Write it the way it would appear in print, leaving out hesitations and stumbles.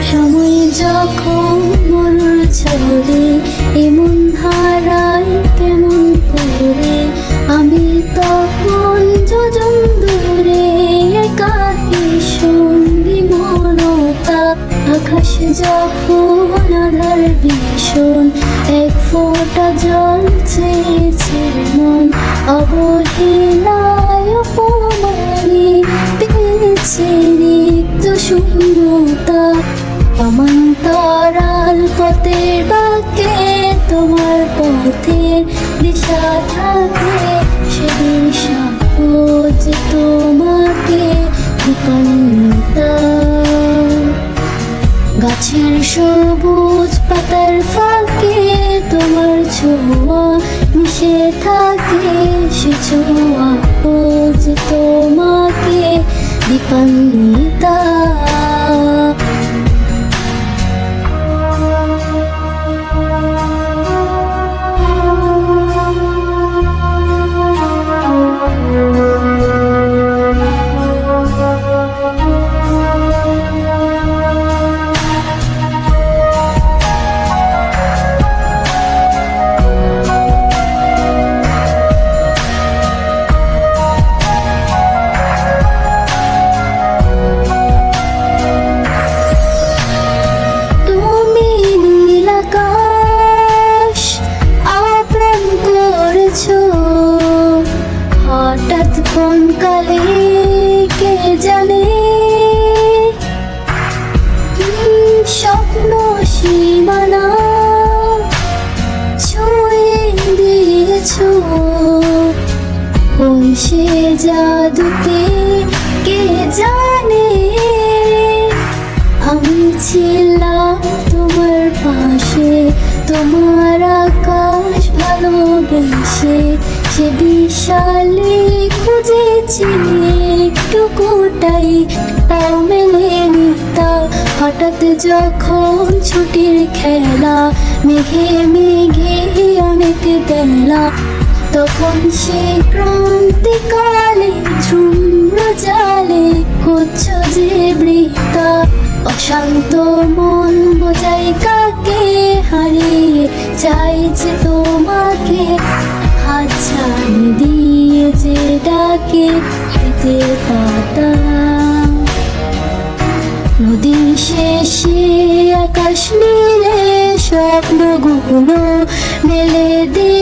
সময় যখন মরুর ছলে এমন হারাই কেমন করে, আমি তখন যোজন দূরে একাকী সঙ্গী মনতা। আকাশ যখন আধার ভীষণ, এক ফোঁটা জল চেয়েছে মন, অবহেলায় অপমানে পেয়েছে রিক্ত শূন্যতা। সমান্তরাল পথের বাঁকে তোমার পথের দিশা থাকে, সে দিশা খোঁজে তোমাকে বিপন্নতা। গাছের সবুজ পাতার ফাঁকে তোমার ছোঁয়া মিশে থাকে, সে ছোঁয়া খোঁজে তোমাকে বিপন্নতা। হঠাৎ কোন কালে কে জানে স্বপ্ন সীমানা ছুঁয়ে দিয়েছ, কোন সে জাদুতে কে জানে। আমি ছিলাম তোমার পাশে, তোমার আকাশ ভালোবেসে, সে বিশালে খুঁজেছি একটুকুটাই, তাও মেলেনি তা। হঠাৎ যখন ছুটির খেলা, মেঘে মেঘে অনেক বেলা, তখন সে ক্রান্তিকালে ঝুমরো জালে হচ্ছ যে বৃতা। অশান্ত মন বোঝাই কাকে হারিয়ে চাইছে তোমাকে, হাত ছাড়ি দিয়ে যে ডাকে খেতে পাতা। নদীর শেষে আকাশ নীলে স্বপ্নগুলো মেলে দিয়ে